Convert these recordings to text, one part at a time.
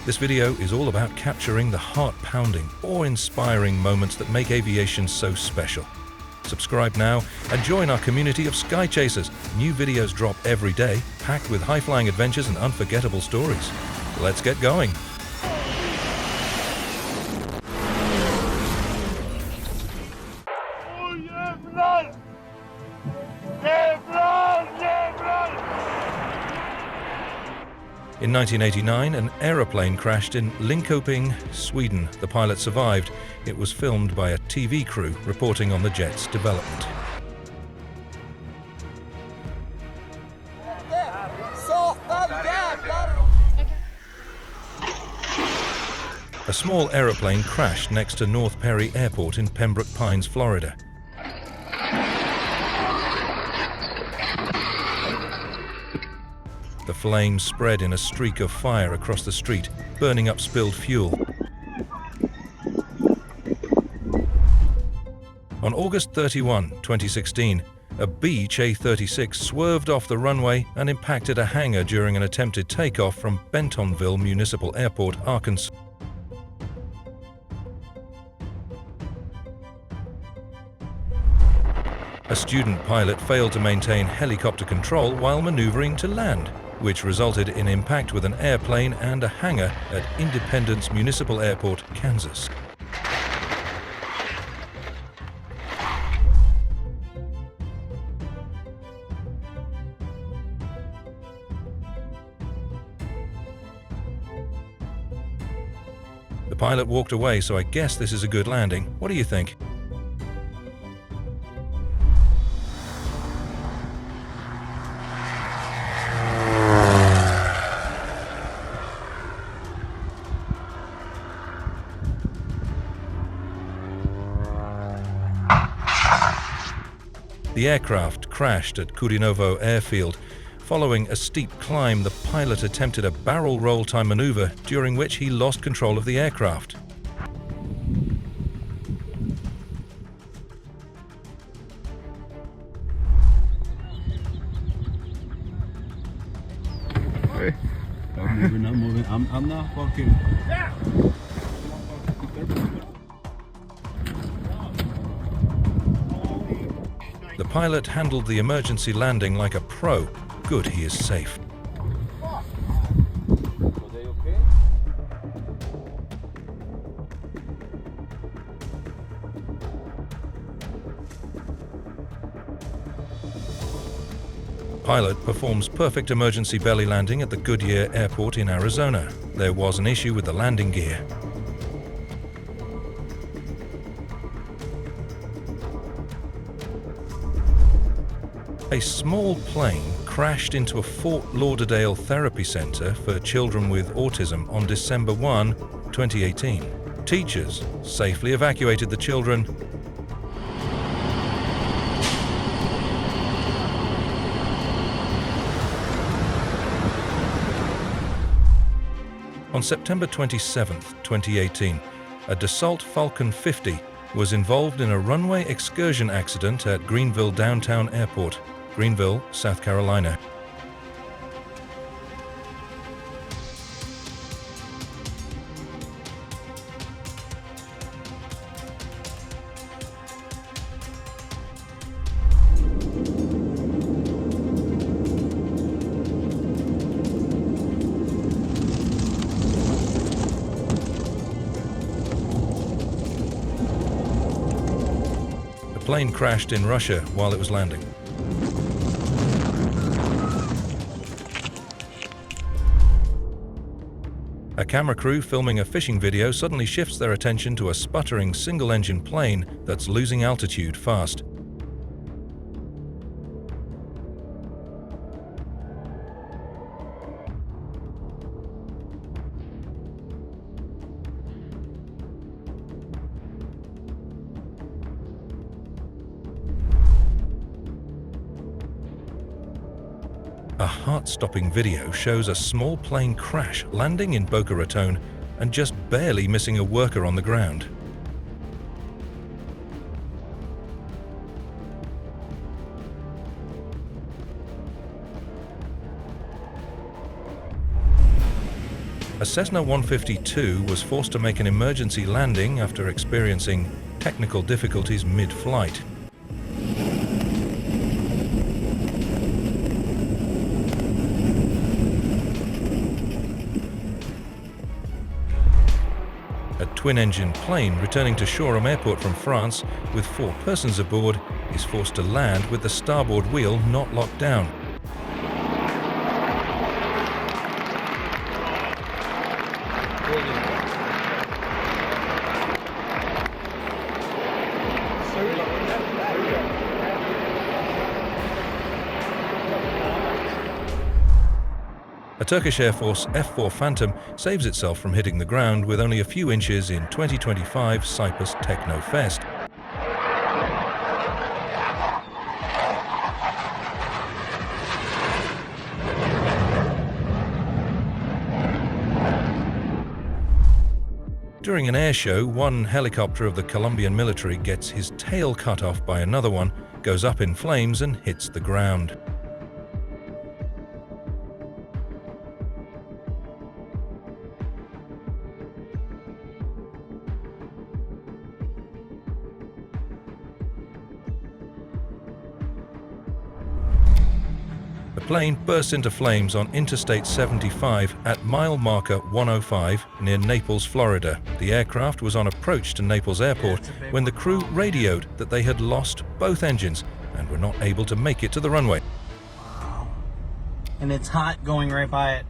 This video is all about capturing the heart-pounding, awe-inspiring moments that make aviation so special. Subscribe now and join our community of sky chasers. New videos drop every day, packed with high-flying adventures and unforgettable stories. Let's get going. In 1989, an aeroplane crashed in Linköping, Sweden. The pilot survived. It was filmed by a TV crew reporting on the jet's development. A small aeroplane crashed next to North Perry Airport in Pembroke Pines, Florida. The flames spread in a streak of fire across the street, burning up spilled fuel. On August 31, 2016, a Beech A36 swerved off the runway and impacted a hangar during an attempted takeoff from Bentonville Municipal Airport, Arkansas. A student pilot failed to maintain helicopter control while maneuvering to land, which resulted in impact with an airplane and a hangar at Independence Municipal Airport, Kansas. The pilot walked away, so I guess this is a good landing. What do you think? The aircraft crashed at Kurinovo Airfield. Following a steep climb, the pilot attempted a barrel roll time maneuver, during which he lost control of the aircraft. Hey. I'm moving. I'm not walking. Yeah. The pilot handled the emergency landing like a pro. Good, he is safe. Pilot performs perfect emergency belly landing at the Goodyear Airport in Arizona. There was an issue with the landing gear. A small plane crashed into a Fort Lauderdale therapy center for children with autism on December 1, 2018. Teachers safely evacuated the children. On September 27, 2018, a Dassault Falcon 50 was involved in a runway excursion accident at Greenville Downtown Airport, Greenville, South Carolina. The plane crashed in Russia while it was landing. A camera crew filming a fishing video suddenly shifts their attention to a sputtering single-engine plane that's losing altitude fast. A heart-stopping video shows a small plane crash, landing in Boca Raton and just barely missing a worker on the ground. A Cessna 152 was forced to make an emergency landing after experiencing technical difficulties mid-flight. A twin-engine plane returning to Shoreham Airport from France with 4 persons aboard is forced to land with the starboard wheel not locked down. A Turkish Air Force F-4 Phantom saves itself from hitting the ground with only a few inches in 2025 Cyprus Techno Fest. During an air show, one helicopter of the Colombian military gets his tail cut off by another one, goes up in flames and hits the ground. The plane burst into flames on Interstate 75 at mile marker 105 near Naples, Florida. The aircraft was on approach to Naples Airport when the crew radioed that they had lost both engines and were not able to make it to the runway. Wow. And it's hot going right by it.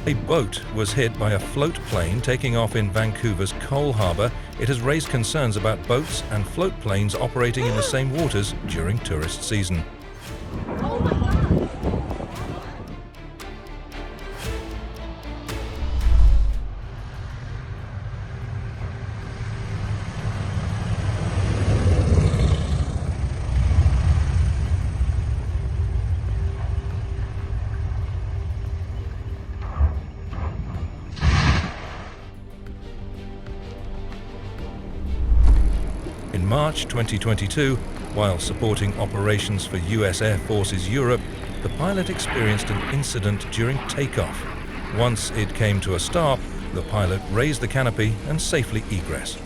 A boat was hit by a float plane taking off in Vancouver's Cole Harbour. It has raised concerns about boats and float planes operating in the same waters during tourist season. In March 2022, while supporting operations for US Air Forces Europe, the pilot experienced an incident during takeoff. Once it came to a stop, the pilot raised the canopy and safely egressed.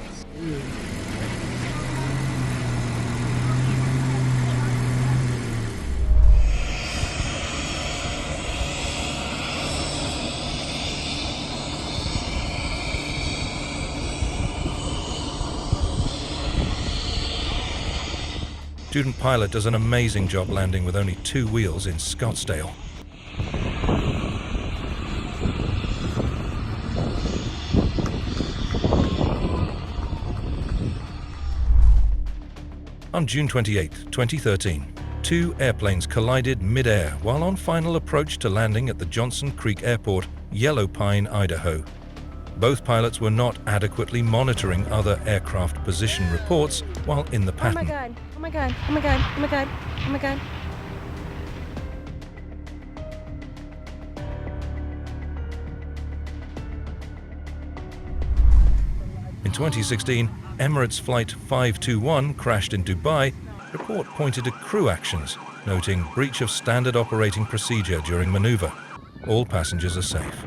Student pilot does an amazing job landing with only 2 wheels in Scottsdale. On June 28, 2013, 2 airplanes collided mid-air while on final approach to landing at the Johnson Creek Airport, Yellow Pine, Idaho. Both pilots were not adequately monitoring other aircraft position reports while in the pattern. Oh my god, oh my god, oh my god, oh my god, oh my god. In 2016, Emirates Flight 521 crashed in Dubai. The report pointed to crew actions, noting breach of standard operating procedure during maneuver. All passengers are safe.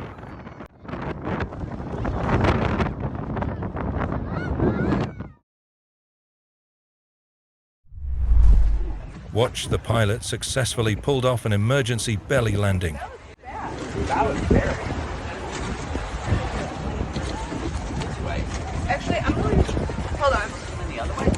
Watch the pilot successfully pulled off an emergency belly landing. That was very. This way. Actually, I'm going. Hold on. I'm just going the other way.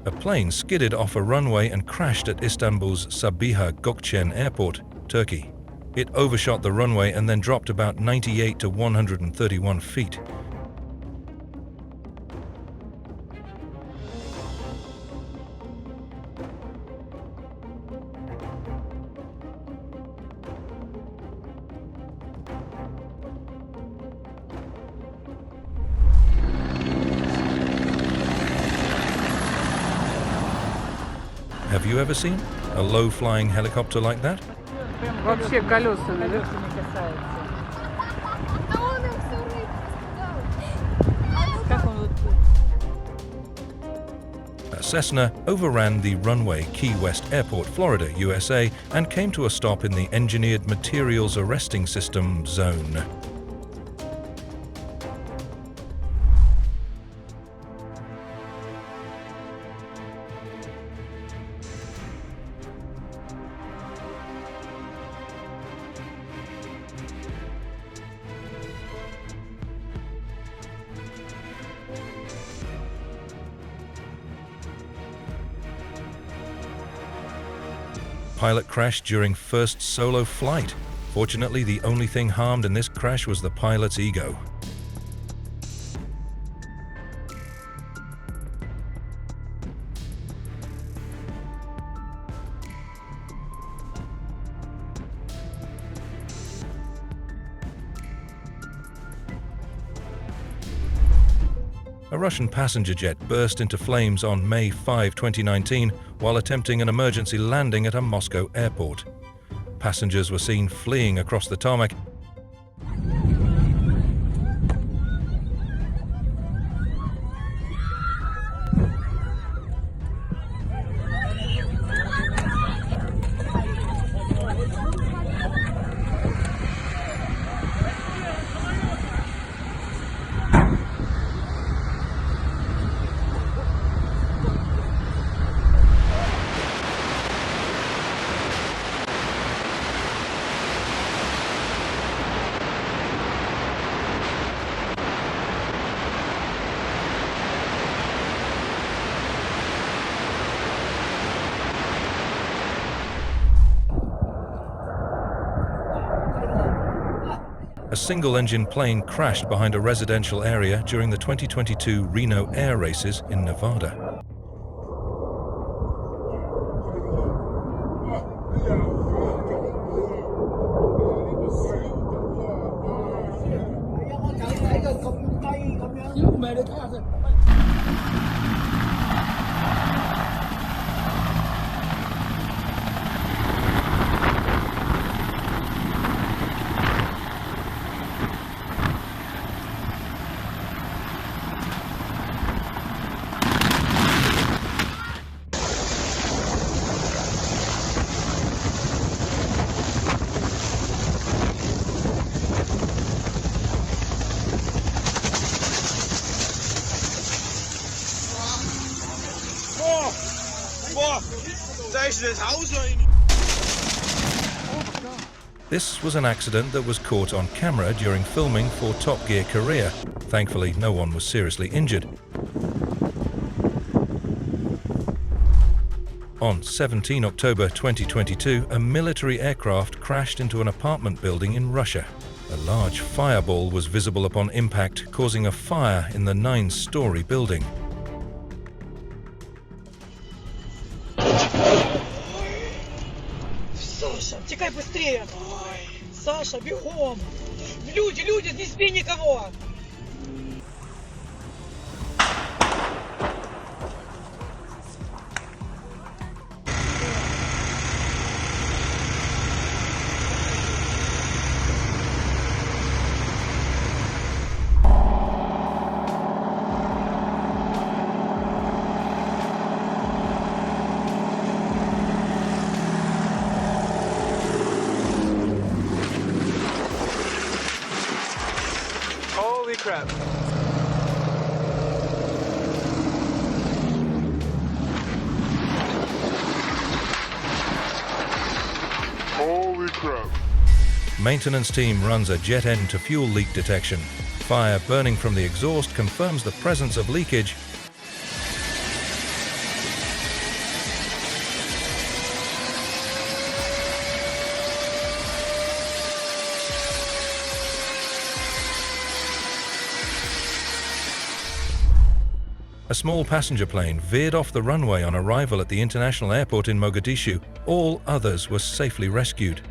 A plane skidded off a runway and crashed at Istanbul's Sabiha Gökçen Airport, Turkey. It overshot the runway and then dropped about 98 to 131 feet. Have you ever seen a low-flying helicopter like that? Вообще колеса наверх. А он их всё рыб. Как он вот A Cessna overran the runway Key West Airport, Florida, USA, and came to a stop in the Engineered Materials Arresting System zone. Pilot crashed during first solo flight. Fortunately, the only thing harmed in this crash was the pilot's ego. A Russian passenger jet burst into flames on May 5, 2019, while attempting an emergency landing at a Moscow airport. Passengers were seen fleeing across the tarmac. A single-engine plane crashed behind a residential area during the 2022 Reno Air Races in Nevada. This was an accident that was caught on camera during filming for Top Gear Korea. Thankfully, no one was seriously injured. On 17 October 2022, a military aircraft crashed into an apartment building in Russia. A large fireball was visible upon impact, causing a fire in the 9-story building. Саша, текай быстрее! Саша, бегом! Люди, не сбей никого! Holy crap. Holy crap. Maintenance team runs a jet end to fuel leak detection. Fire burning from the exhaust confirms the presence of leakage. A small passenger plane veered off the runway on arrival at the international airport in Mogadishu. All others were safely rescued.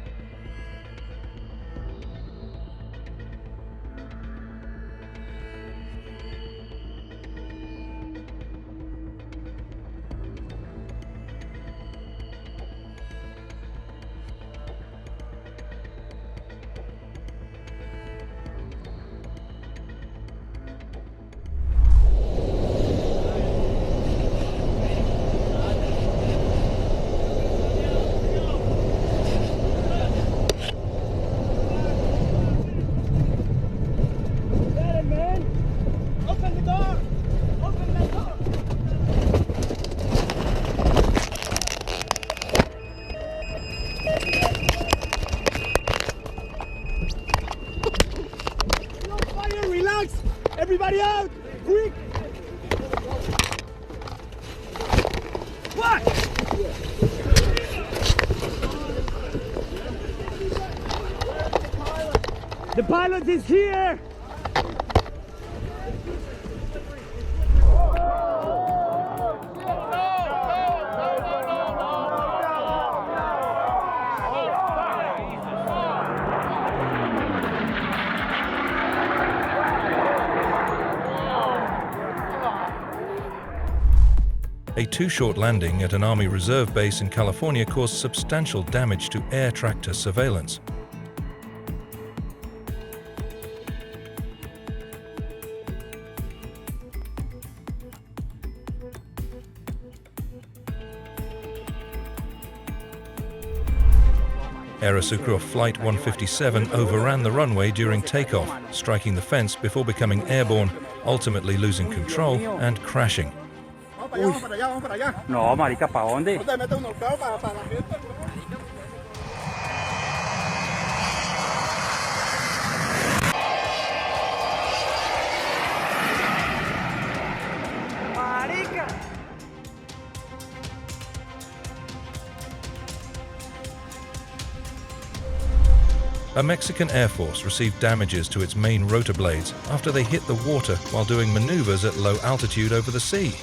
pilot is here! A too-short landing at an Army Reserve base in California caused substantial damage to air tractor surveillance. Aerosukro Flight 157 overran the runway during takeoff, striking the fence before becoming airborne, ultimately losing control and crashing. No, marica, ¿pa' dónde? A Mexican Air Force received damages to its main rotor blades after they hit the water while doing maneuvers at low altitude over the sea.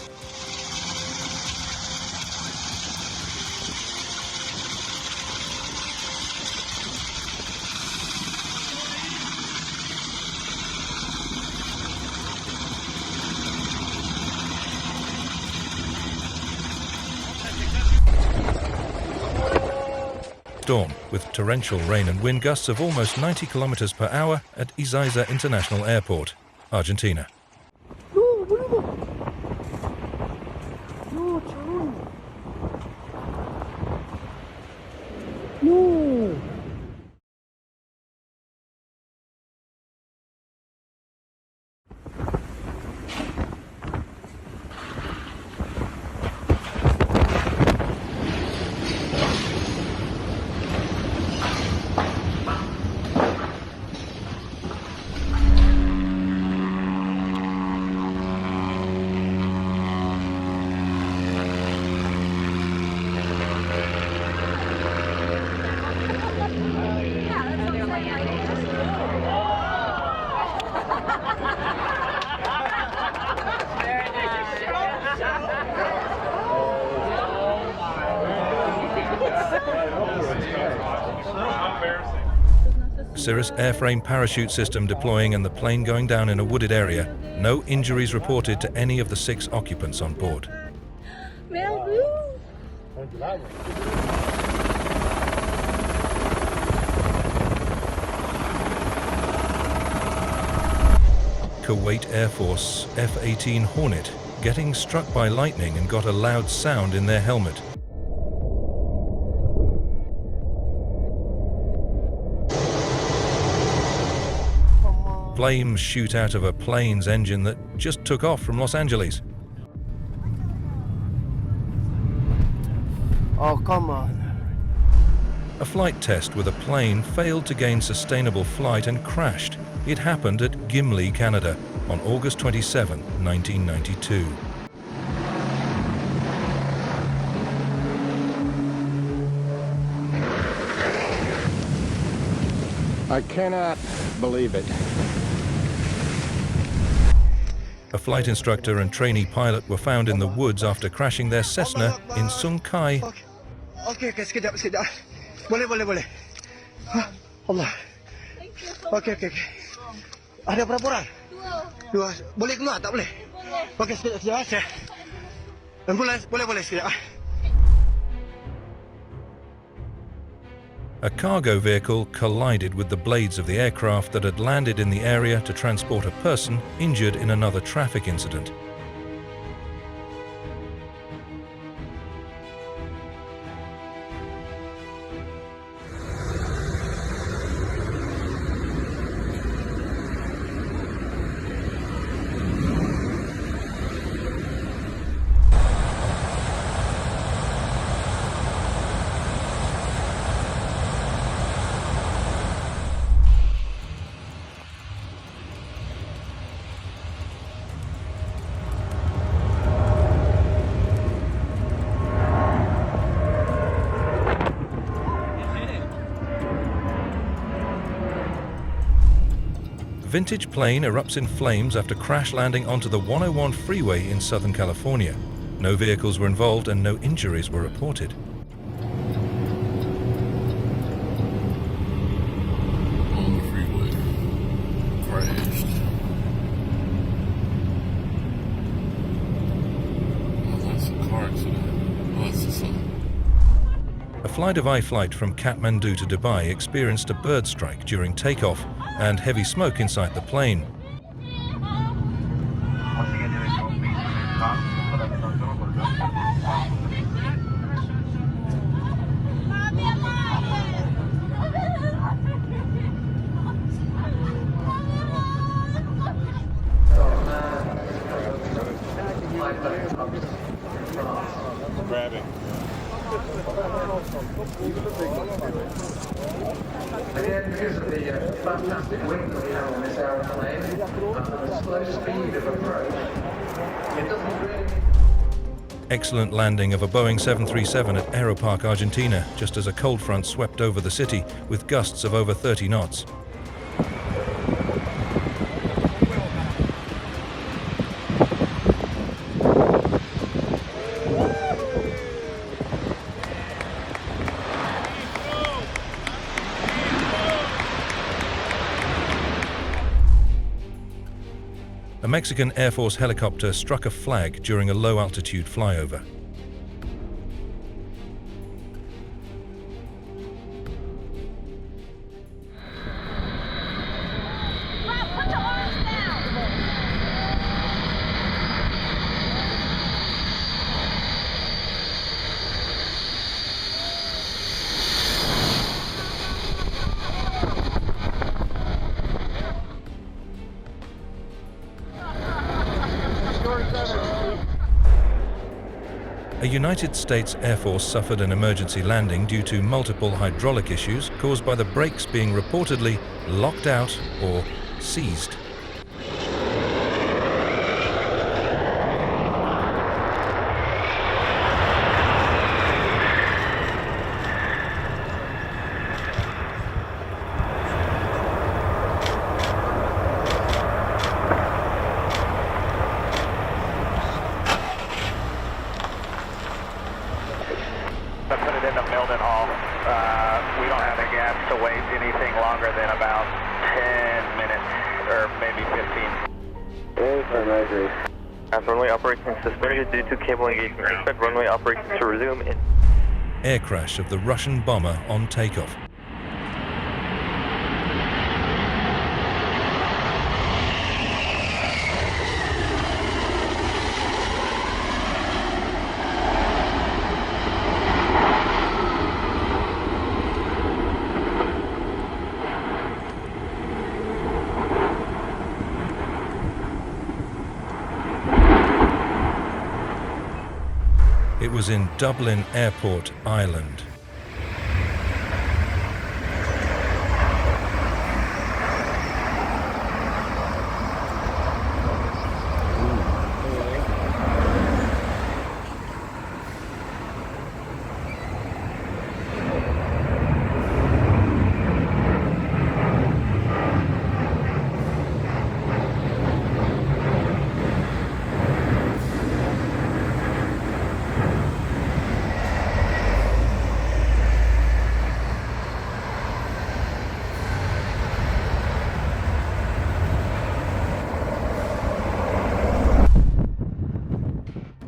Storm, with torrential rain and wind gusts of almost 90 kilometers per hour at Ezeiza International Airport, Argentina. Cirrus airframe parachute system deploying and the plane going down in a wooded area. No injuries reported to any of the 6 occupants on board. Kuwait Air Force F-18 Hornet getting struck by lightning and got a loud sound in their helmet. Flames shoot out of a plane's engine that just took off from Los Angeles. Oh, come on. A flight test with a plane failed to gain sustainable flight and crashed. It happened at Gimli, Canada, on August 27, 1992. I cannot believe it. A flight instructor and trainee pilot were found in the woods after crashing their Cessna in Sungkai. Okay, sekejap. Boleh. Allah. Okay. Ada berapa orang? Dua. Boleh keluar tak boleh? Okey, sekejap. Ambulans, boleh sekejap. A cargo vehicle collided with the blades of the aircraft that had landed in the area to transport a person injured in another traffic incident. Vintage plane erupts in flames after crash landing onto the 101 freeway in Southern California. No vehicles were involved and no injuries were reported. On the freeway. Crashed. Oh, that's a car accident. Oh, that's the sun. A fly-to-eye flight from Kathmandu to Dubai experienced a bird strike during takeoff and heavy smoke inside the plane. Grabbing. Again, because of the fantastic wind that we have on this aeroplane, the slow speed of approach, it doesn't really... Excellent landing of a Boeing 737 at Aeropark, Argentina, just as a cold front swept over the city with gusts of over 30 knots. A Mexican Air Force helicopter struck a flag during a low-altitude flyover. A United States Air Force suffered an emergency landing due to multiple hydraulic issues caused by the brakes being reportedly locked out or seized. We don't have a gas to wait anything longer than about 10 minutes or maybe 15. As runway operations suspended due to cable engagement, expect runway operations to resume in... Air crash of the Russian bomber on takeoff. It was in Dublin Airport, Ireland.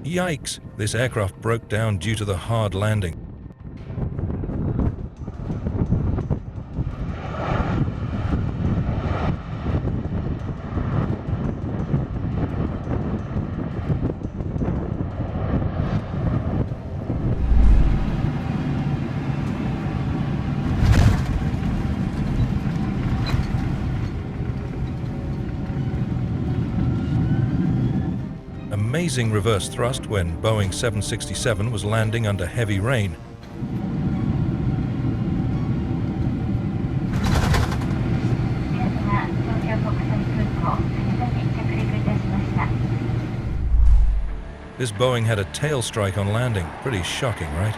Yikes! This aircraft broke down due to the hard landing. Amazing reverse thrust when Boeing 767 was landing under heavy rain. This Boeing had a tail strike on landing. Pretty shocking, right?